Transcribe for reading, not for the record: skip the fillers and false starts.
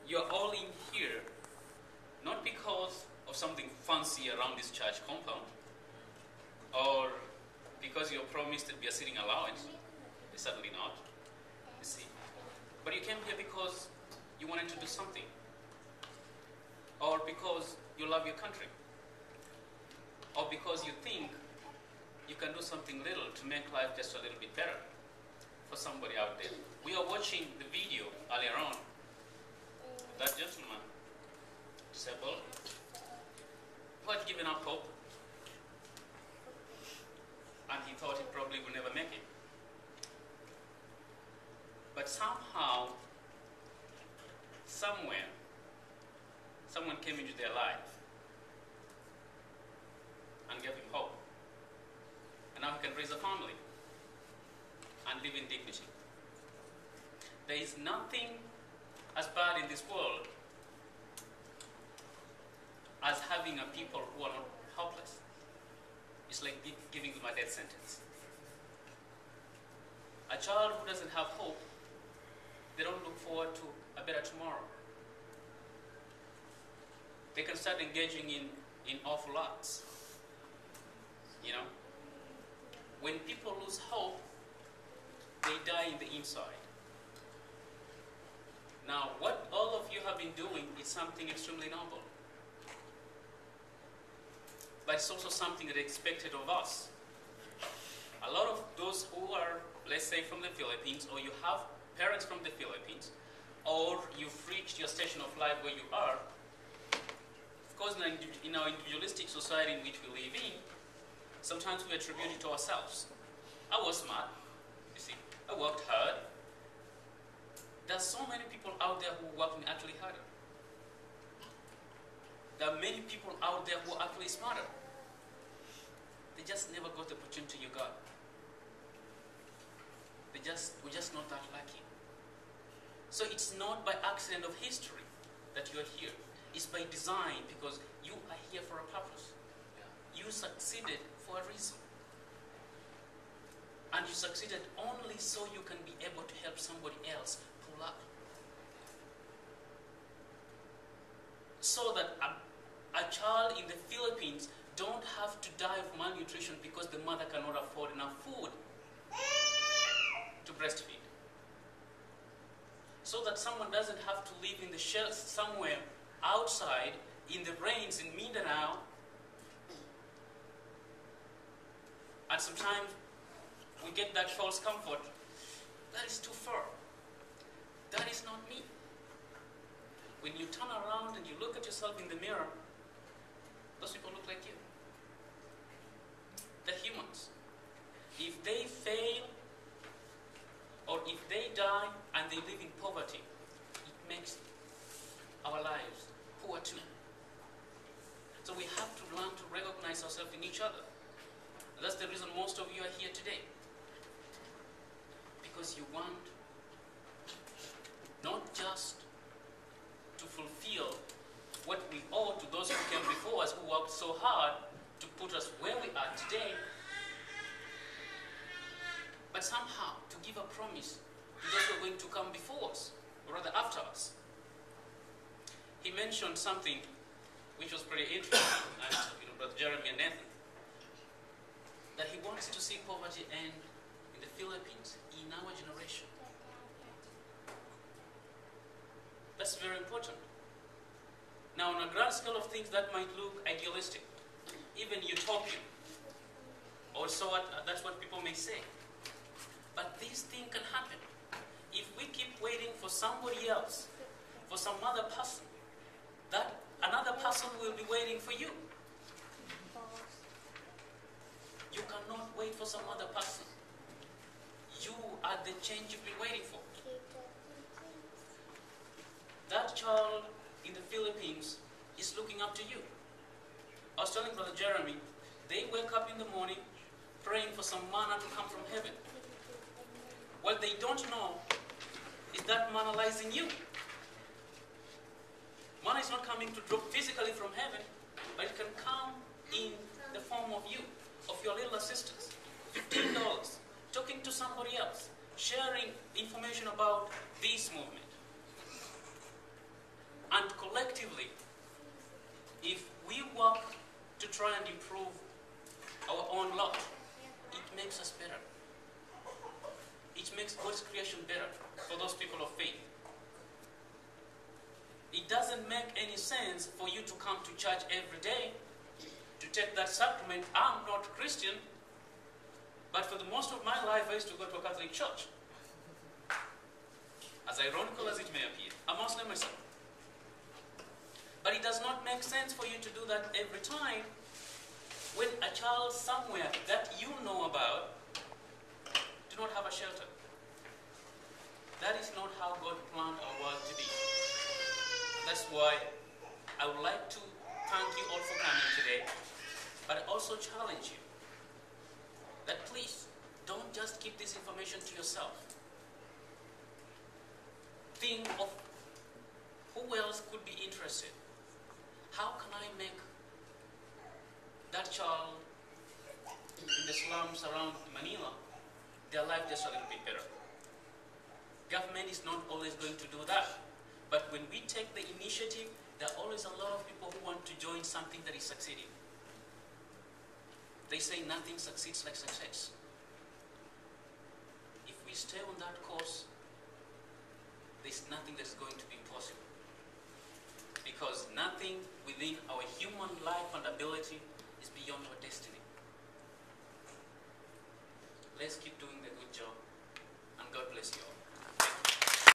you're all in here not because of something fancy around this church compound, or because you're promised to be a sitting allowance. It's certainly not. You see, but you came here because you wanted to do something, or because you love your country, or because you think you can do something little to make life just a little bit better for somebody out there. We are watching the video earlier on. That gentleman, disabled, who had given up hope, and he thought he probably would never make it. But somehow, somewhere, someone came into their life and gave him hope. And now he can raise a family and live in dignity. There is nothing as bad in this world as having a people who are not helpless. It's like giving them a death sentence. A child who doesn't have hope, they don't look forward to a better tomorrow. They can start engaging in awful acts. You know? When people lose hope, they die in the inside. Now, what all of you have been doing is something extremely noble. But it's also something that is expected of us. A lot of those who are, let's say, from the Philippines, or you have parents from the Philippines, or you've reached your station of life where you are, of course, in our individualistic society in which we live in, sometimes we attribute it to ourselves. I was smart, you see. I worked hard. There's so many people out there who are working actually harder. There are many people out there who are actually smarter. They just never got the opportunity you got. We're just not that lucky. So it's not by accident of history that you're here. It's by design, because you are here for a purpose. You succeeded for a reason. And you succeeded only so you can be able to help somebody else pull up. So that a child in the Philippines don't have to die of malnutrition because the mother cannot afford enough food to breastfeed. So that someone doesn't have to live in the shells somewhere outside in the rains in Mindanao. And sometimes we get that false comfort. That is too far. That is not me. When you turn around and you look at yourself in the mirror, those people look like you. They're humans. If they fail, or if they die and they live in poverty, it makes our lives poor too. So we have to learn to recognize ourselves in each other. That's the reason most of you are here today. Because you want not just to fulfill what we owe to those who came before us, who worked so hard to put us where we are today, but somehow to give a promise to those who are going to come before us, or rather after us. He mentioned something which was pretty interesting, and Brother Jeremy and Nathan, that he wants to see poverty end in the Philippines in our generation. That's very important. Now, on a grand scale of things, that might look idealistic, even utopian, or so that's what people may say. But this thing can happen. If we keep waiting for somebody else, for some other person, that another person will be waiting for you. You cannot wait for some other person. You are the change you've been waiting for. That child in the Philippines is looking up to you. I was telling Brother Jeremy, they wake up in the morning praying for some manna to come from heaven. What they don't know is that manna lies in you. Manna is not coming to drop physically from heaven, but it can come in the form of you, of your little assistance. $15, talking to somebody else, sharing information about this movement. sense for you to come to church every day, to take that sacrament. I'm not Christian, but for the most of my life I used to go to a Catholic church. As ironical as it may appear, I'm Muslim myself. But it does not make sense for you to do that every time when a child somewhere that you know about do not have a shelter. That is not how God planned our world to be. That's why I would like to thank you all for coming today, but also challenge you that please don't just keep this information to yourself. Think of who else could be interested. How can I make that child in the slums around Manila, their life just a little bit better? Government is not always going to do that. But when we take the initiative, there are always a lot of people who want to join something that is succeeding. They say nothing succeeds like success. If we stay on that course, there's nothing that's going to be possible. Because nothing within our human life and ability is beyond our destiny. Let's keep doing the good job, and God bless you all.